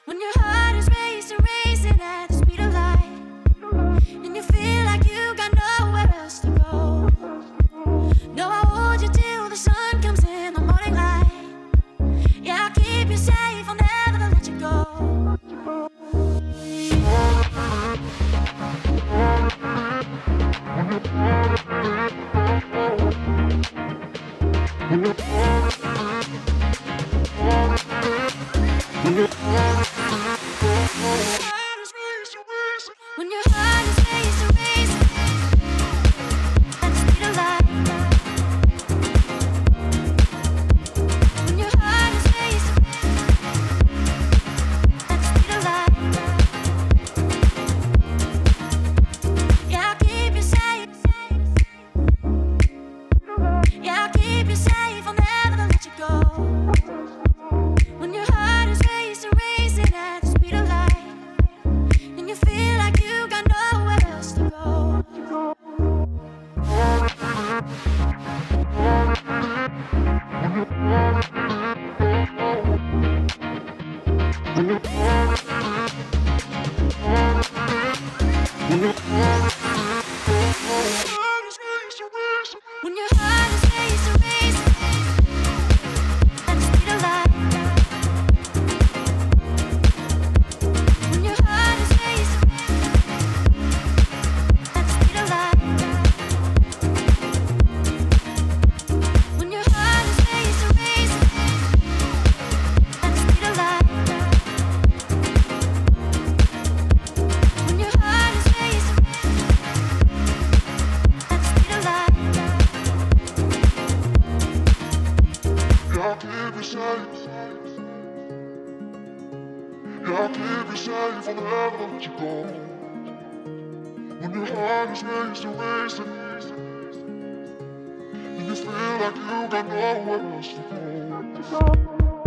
When your heart is racing at the speed of light, and you feel like you got nowhere else to go. No, I'll hold you till the sun comes in the morning light. Yeah, I'll keep you safe, I'll never let you go. When your heart is racing at the speed of light. When your heart is racing at the speed of light. Yeah, I'll keep you safe. Yeah, I'll keep you safe, I'll never let you go. When your heart is racing at the speed of light, and you feel like you got nowhere else to go. When your heart is racing at the speed of light. When your heart is racing at the speed of light. When your heart is racing at the speed of light. When your heart is racing at the speed of light. I'll keep you safe. I'll keep you safe, I'll never let you go. When your heart is racing, and you feel like you got nowhere else to go.